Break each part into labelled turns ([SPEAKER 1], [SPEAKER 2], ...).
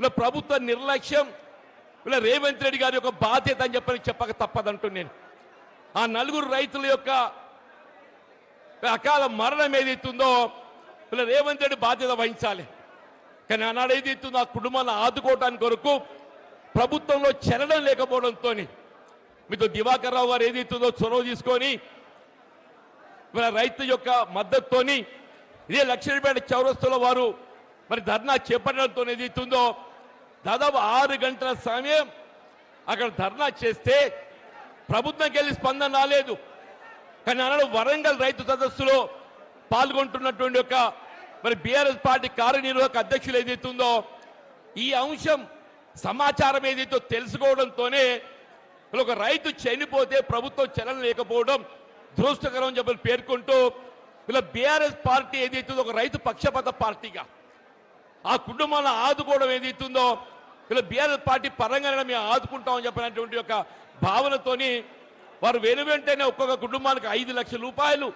[SPEAKER 1] ఇలా ప్రభుత్వ నిర్లక్ష్యం ఇలా రేవంత్ రెడ్డి గారి యొక్క బాధ్యత అని చెప్పక తప్పదంటూ నేను ఆ నలుగురు రైతుల యొక్క అకాల మరణం ఏదైతుందో ఇలా రేవంత్ రెడ్డి బాధ్యత వహించాలి. కానీ ఆనాడు ఏదైతుందో ఆ కుటుంబాన్ని ఆదుకోవడానికి కొరకు ప్రభుత్వంలో చలనం లేకపోవడంతో మీతో దివాకర్ రావు గారు ఏదైతుందో చొరవ తీసుకొని ఇలా రైతు యొక్క మద్దతుతోని ఇదే లక్ష్మీపేట చౌరస్తాలో వారు మరి ధర్నా చేపట్టడంతో ఏదైతుందో దాదాపు 6 గంటల సమయం అక్కడ ధర్నా చేస్తే ప్రభుత్వంకి వెళ్ళి స్పందన రాలేదు. కానీ ఆనాడు వరంగల్ రైతు సదస్సులో పాల్గొంటున్నటువంటి ఒక మరి బీఆర్ఎస్ పార్టీ కార్యనిర్వాహక అధ్యక్షులు ఏదైతుందో ఈ అంశం సమాచారం ఏదైతే తెలుసుకోవడంతోనే ఒక రైతు చనిపోతే ప్రభుత్వం చలన లేకపోవడం దురదృష్టకరం అని చెప్పి పేర్కొంటూ ఇలా బీఆర్ఎస్ పార్టీ ఏదైతుందో ఒక రైతు పక్షపాత పార్టీగా ఆ కుటుంబాలను ఆదుకోవడం ఏదైతుందో ఇలా బీఆర్ఎస్ పార్టీ పరంగానే మేము ఆదుకుంటామని చెప్పినటువంటి ఒక భావనతోని వారు వెనువెంటనే ఒక్కొక్క కుటుంబానికి 5 లక్షల రూపాయలు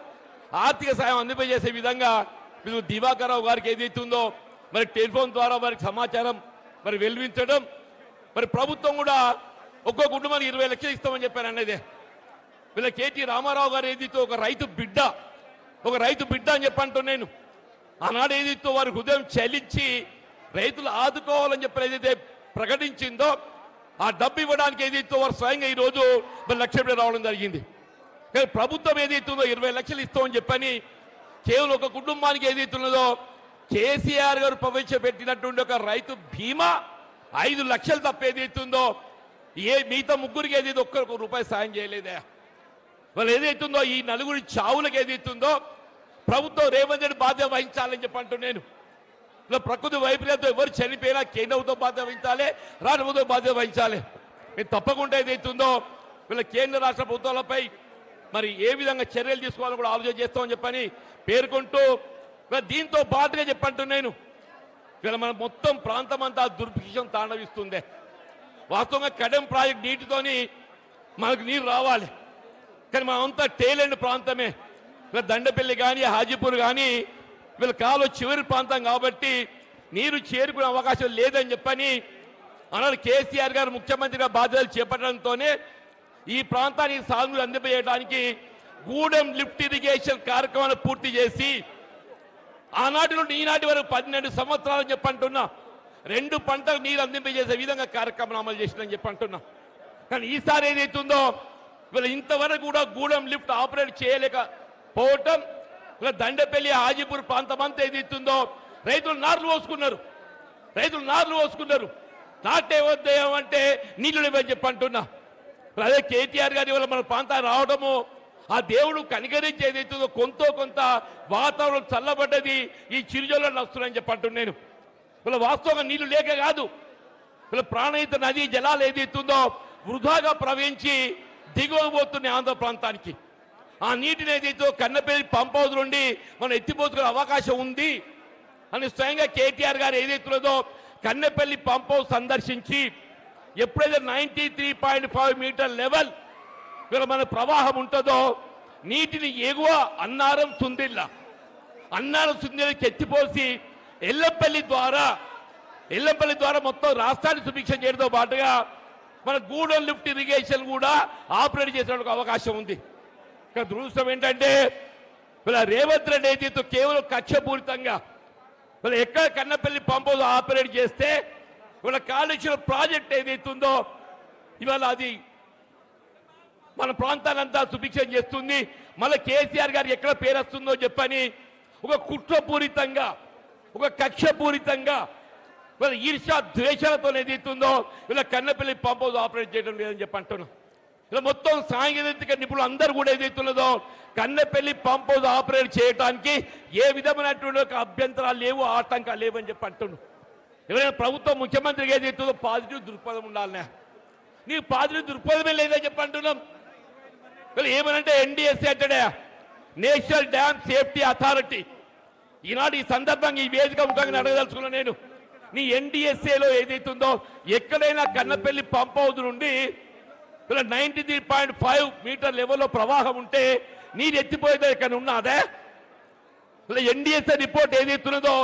[SPEAKER 1] ఆర్థిక సాయం అందజేసే విధంగా మీరు దివాకర్ రావు గారికి ఏదైతుందో మరి టెలిఫోన్ ద్వారా వారికి సమాచారం మరి వెలువించడం మరి ప్రభుత్వం కూడా ఒక్కొక్క కుటుంబానికి 20 లక్షలు ఇస్తామని చెప్పారు అన్నదే. వీళ్ళ కేటీ రామారావు గారు ఏదైతే ఒక రైతు బిడ్డ అని చెప్పంటూ నేను ఆనాడు ఏదైతే వారి హృదయం చలించి రైతులు ఆదుకోవాలని చెప్పి ఏదైతే ప్రకటించిందో ఆ డబ్బు ఇవ్వడానికి ఏదైతే వారు స్వయంగా ఈరోజు మరి లక్ష్యం రావడం జరిగింది. కానీ ప్రభుత్వం ఏదైతుందో 20 లక్షలు ఇస్తామని చెప్పని కేవలం ఒక కుటుంబానికి ఏదైతున్నదో కేసీఆర్ గారు ప్రవేశపెట్టినటువంటి ఒక రైతు బీమా 5 లక్షలు తప్ప ఏదైతుందో మిగతా ముగ్గురికి ఏదైతే ఒక్క రూపాయి సాయం చేయలేదే. వాళ్ళు ఏదైతుందో ఈ నలుగురి చావులకు ఏదైతుందో ప్రభుత్వం రేవంత్ రెడ్డి బాధ్యత వహించాలని చెప్పంటూ నేను ఇలా ప్రకృతి వైపరీత్యంతో ఎవరు చనిపోయినా కేంద్రంతో బాధ్యత వహించాలి, రాష్ట్ర ప్రభుత్వం బాధ్యత వహించాలి. మీరు తప్పకుండా ఏదైతుందో వీళ్ళ కేంద్ర రాష్ట్ర ప్రభుత్వాలపై మరి ఏ విధంగా చర్యలు తీసుకోవాలని కూడా ఆలోచన చేస్తామని చెప్పని పేర్కొంటూ దీంతో పాటుగా చెప్పంటూ నేను వీళ్ళ మన మొత్తం ప్రాంతం అంతా దుర్భిక్షం తాండవిస్తుంది. వాస్తవంగా కడెం ప్రాజెక్ట్ నీటితోని మనకు నీరు రావాలి. కానీ మనమంతా టేలెండ్ ప్రాంతమే. వీళ్ళ దండపల్లి కానీ హాజీపూర్ కానీ వీళ్ళ కాలు చివరి ప్రాంతం కాబట్టి నీరు చేరుకునే అవకాశం లేదని చెప్పని అన్నాడు కేసీఆర్ గారు ముఖ్యమంత్రిగా బాధ్యతలు చేపట్టడంతోనే ఈ ప్రాంతానికి సాగునీరు అందింపజేయడానికి గూడెం లిఫ్ట్ ఇరిగేషన్ కార్యక్రమాన్ని పూర్తి చేసి ఆనాటి నుండి ఈనాటి వరకు 12 సంవత్సరాలు చెప్పంటున్నా 2 పంటలకు నీరు అందింపజేసే విధంగా కార్యక్రమం అమలు చేసిందని చెప్పంటున్నా. కానీ ఈసారి ఏదైతుందో వీళ్ళు ఇంతవరకు కూడా గూడెం లిఫ్ట్ ఆపరేట్ చేయలేకపోవటం ఇలా దండపల్లి హాజీపూర్ ప్రాంతం అంతా ఏదైతుందో రైతులు నార్లు పోసుకున్నారు. నాటే వద్దేమంటే నీళ్లు లేవని చెప్పంటున్నా. అదే కేటీఆర్ గారి వల్ల మన ప్రాంతాన్ని రావడము ఆ దేవుడు కనికరించి ఏదైతుందో కొంత వాతావరణం చల్లబడ్డది ఈ చిరుజల్లు వస్తున్నాయని చెప్పంటున్నాను నేను. వీళ్ళ వాస్తవంగా నీళ్లు లేక కాదు, వీళ్ళ ప్రాణహిత నదీ జలాలు ఏదైతుందో వృధాగా ప్రవహించి దిగువబోతున్నాయి ఆంధ్ర ప్రాంతానికి. ఆ నీటిని ఏదైతే కన్నపల్లి పంప్ హౌస్ నుండి మనం ఎత్తిపోసుకునే అవకాశం ఉంది అని స్వయంగా కేటీఆర్ గారు ఏదైతున్నదో కన్నపల్లి పంప్ హౌస్ సందర్శించి ఎప్పుడైతే 93.5 మీటర్ లెవెల్ మన ప్రవాహం ఉంటుందో నీటిని ఎగువ అన్నారం సుందిళ్ళకి ఎత్తిపోసి ఎల్లంపల్లి ద్వారా మొత్తం రాష్ట్రాన్ని సుభిక్షం చేయడంతో పాటుగా మన గూడెం లిఫ్ట్ ఇరిగేషన్ కూడా ఆపరేట్ చేసేందుకు అవకాశం ఉంది. దురదృష్టం ఏంటంటే వీళ్ళ రేవంత్ రెడ్డి ఏదైతే కేవలం కక్షపూరితంగా వీళ్ళ ఎక్కడ కన్నపల్లి పంప్ హౌస్ ఆపరేట్ చేస్తే వీళ్ళ కాళేశ్వరం ప్రాజెక్ట్ ఏదైతుందో ఇవాళ అది మన ప్రాంతాలంతా సుభిక్షం చేస్తుంది. మళ్ళీ కేసీఆర్ గారికి ఎక్కడ పేరు వస్తుందో చెప్పని ఒక కుట్రపూరితంగా ఒక కక్షపూరితంగా వీళ్ళ ఈర్ష్యా ద్వేషాలతో ఏదైతుందో వీళ్ళ కన్నపల్లి పంప్ హౌస్ ఆపరేట్ చేయడం లేదని చెప్పి అంటున్నాం. ఇలా మొత్తం సాంకేతిక నిపుణులు అందరూ కూడా ఏదైతున్నదో కన్నపల్లి పంప్ హౌస్ ఆపరేట్ చేయడానికి ఏ విధమైనటువంటి అభ్యంతరాలు లేవు, ఆటంకాలు లేవు అని చెప్పి అంటున్నాం. ఎవరైనా ప్రభుత్వం ముఖ్యమంత్రికి ఏదైతుందో పాజిటివ్ దృక్పథం ఉండాలనే, నీకు పాజిటివ్ దృక్పథమే లేదని చెప్పి అంటున్నాం. ఏమనంటే ఎన్డీఎస్ఏ అంటే నేషనల్ డ్యామ్ సేఫ్టీ అథారిటీ. ఈనాడు ఈ సందర్భంగా ఈ వేదిక ముఖంగా అడగదలుచుకున్నా నేను, నీ ఎన్డీఎస్ఏలో ఏదైతుందో ఎక్కడైనా కన్నపల్లి పంప్ హౌస్ నుండి 93.5 మీటర్ లెవెల్లో ప్రవాహం ఉంటే నీరు ఎత్తిపోయేది ఇక్కడ ఉన్నదే? ఎన్డీఎస్ఏ రిపోర్ట్ ఏదైతున్నదో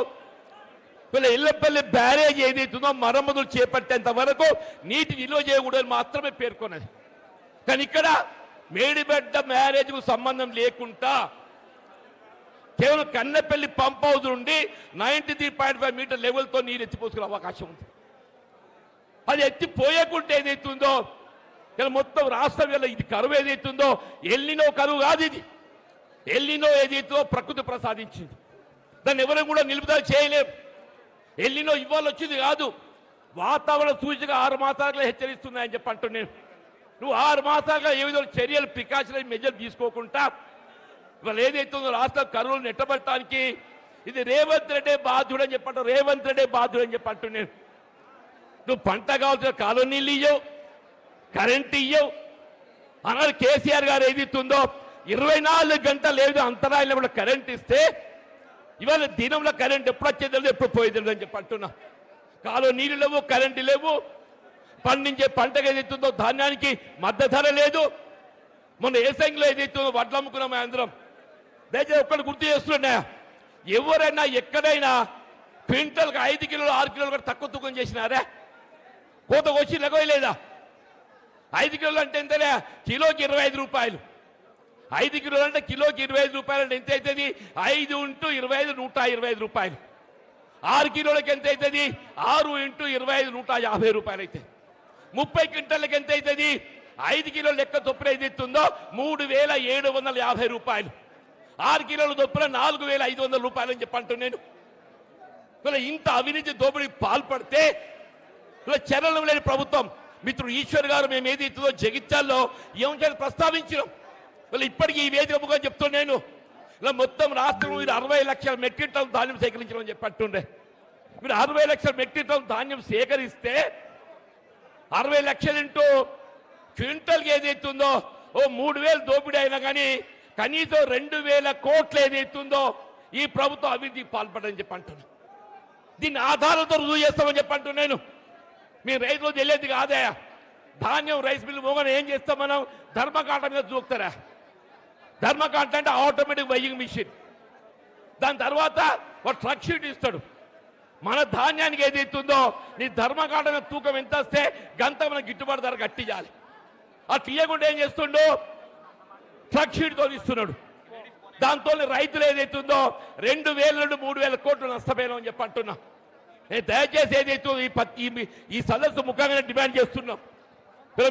[SPEAKER 1] వీళ్ళ ఇళ్లపల్లి బ్యారేజ్ ఏదైతుందో మరమ్మతులు చేపట్టేంత వరకు నీటి నిల్వ చేయకూడదని మాత్రమే పేర్కొన్నది. కానీ ఇక్కడ మేడిబెడ్డ మ్యారేజ్కు సంబంధం లేకుండా కేవలం కన్నెపల్లి పంప్ హౌస్ నుండి 93.5 మీటర్ లెవెల్తో నీరు ఎత్తిపోసుకునే అవకాశం ఉంది. అది ఎత్తిపోయకుంటే ఏదైతుందో ఇలా మొత్తం రాష్ట్రం వల్ల ఇది కరువు ఏదైతుందో ఎల్లినో కరువు కాదు, ఇది ఎల్లినో ఏదైతుందో ప్రకృతి ప్రసాదించింది. దాన్ని ఎవరు కూడా నిలుపుదల చేయలేం. ఎల్లినో ఇవాళ వచ్చింది కాదు, వాతావరణ సూచిక 6 మాసాలుగా హెచ్చరిస్తున్నాయని చెప్పి అంటున్నాను. నువ్వు 6 మాసాలుగా ఏ విధంగా చర్యలు ప్రికాషనరీ మెజర్ తీసుకోకుండా ఇవాళ ఏదైతుందో రాష్ట్రం కరువులు నెట్టబట్టడానికి ఇది రేవంత్ రెడ్డి బాధ్యుడు అని చెప్పంటావు. రేవంత్ రెడ్డి బాధ్యుడు అని చెప్పి అంటున్నాను. నువ్వు పంట కావాల్సిన కాలువ నీళ్ళు ఇయ్యవు, కరెంట్ ఇయ్యవు. అన్నాడు కేసీఆర్ గారు ఏదైతుందో 24 గంటలు ఏదో అంతరాయంలో కూడా కరెంట్ ఇస్తే ఇవాళ దినంలో కరెంట్ ఎప్పుడు వచ్చేది ఎప్పుడు పోయేది అని చెప్పి అంటున్నా. కాలువ నీళ్ళు లేవు, కరెంటు లేవు, పండించే పంటకు ఏదైతుందో ధాన్యానికి మద్దతు ధర లేదు. మొన్న ఏసంగిలో ఏదైతుందో వడ్లు అమ్ముకున్నాం అందరం. దయచేసి ఒక్కటి గుర్తు చేస్తున్నా, ఎవరైనా ఎక్కడైనా క్వింటల్కి 5 కిలోలు 6 కిలోలు కూడా తక్కువ తూకం చేసినారా? కోత వచ్చి లెగవేయలేదా? 5 కిలోలు అంటే ఎంతలే? కిలోకి 25 రూపాయలు. 5 కిలోలు అంటే కిలోకి 25 రూపాయలు అంటే ఎంత అవుతుంది? 5 × 25 125 రూపాయలు. 6 కిలోలకి ఎంత అవుతుంది? 6 × 25 150 రూపాయలు అయితే 30 క్వింటల్కి ఎంత అవుతుంది? 5 కిలోల లెక్క చొప్పున ఏదైతుందో 3750 రూపాయలు. 6 కిలోల చొప్పున 4500 రూపాయలు అని చెప్పి అంటున్నాను. ఇలా ఇంత అవినీతి దోపిడీకి పాల్పడితే ఇలా చర్యలు లేని ప్రభుత్వం. మిత్రుడు ఈశ్వర్ గారు మేము ఏదైతుందో జగిత్యాల్లో ఈ అంశాన్ని ప్రస్తావించినాం. ఇలా ఇప్పటికీ ఈ వేదిక ముఖం చెప్తున్నాను. ఇలా మొత్తం రాష్ట్రంలో మీరు 60 లక్షల మెట్రిక్ టన్ ధాన్యం సేకరించడం చెప్పి అంటుండే. మీరు 60 లక్షల మెట్రిక్ టన్ ధాన్యం సేకరిస్తే 60 లక్షలు ఇంటూ క్వింటల్కి ఏదైతుందో 3000 దోపిడీ అయినా కానీ కనీసం 2000 కోట్లు ఏదైతుందో ఈ ప్రభుత్వం అవినీతికి పాల్పడని చెప్పి అంటున్నాను. దీన్ని ఆధారాలతో రుజువు చేస్తామని చెప్పి అంటున్నాను. మీ రైతులు తెలియదు కాదా? ధాన్యం రైస్ మిల్లు మోగన ఏం చేస్తాం మనం? ధర్మకాంట మీద చూస్తారా? ధర్మకాంట అంటే ఆటోమేటిక్ వెయ్యింగ్ మిషన్. దాని తర్వాత ఒక ట్రక్ షీట్ ఇస్తాడు. మన ధాన్యానికి ఏదైతుందో నీ ధర్మకాంట మీద తూకం ఎంత వస్తే గంత మన గిట్టుబాటు ధర కట్టించాలి. ఆ తీయకుండా ఏం చేస్తుండో ట్రక్ షీట్తో ఇస్తున్నాడు. దాంతో రైతులు ఏదైతుందో 2000 నుండి 3000 కోట్లు నష్టపోయినాం అని చెప్పి అంటున్నా. నేను దయచేసి ఏదైతే ఈ సదస్సు ముఖ్యంగా డిమాండ్ చేస్తున్నాం.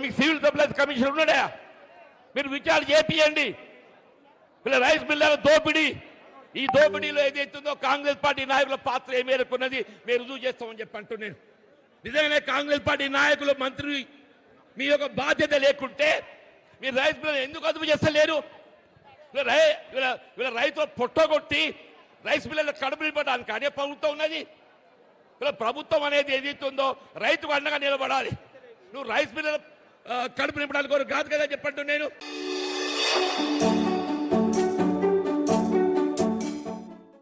[SPEAKER 1] మీకు సివిల్ సప్లైస్ కమిషన్ ఉన్నాడా? మీరు విచారణ చేపియండి. వీళ్ళ రైస్ మిల్లర్ల దోపిడీ, ఈ దోపిడీలో ఏదైతుందో కాంగ్రెస్ పార్టీ నాయకుల పాత్ర ఏ మేరకు ఉన్నది మేము రుజువు చేస్తామని చెప్పి అంటున్నాను. నిజంగానే కాంగ్రెస్ పార్టీ నాయకులు మంత్రి మీ యొక్క బాధ్యత లేకుంటే మీరు రైస్ మిల్లర్ ఎందుకు అదుపు చేస్తలేరు? వీళ్ళ రైతులు పొట్టగొట్టి రైస్ మిల్లర్ల కడుపు నింపడానికి అనే ప్రభుత్వం ఉన్నది. ఇలా ప్రభుత్వం అనేది ఏదైతుందో రైతుకు అండగా నిలబడాలి. నువ్వు రైస్ మిల్లర్ కడుపు నింపడానికి కాదు కదా చెప్పండి నేను.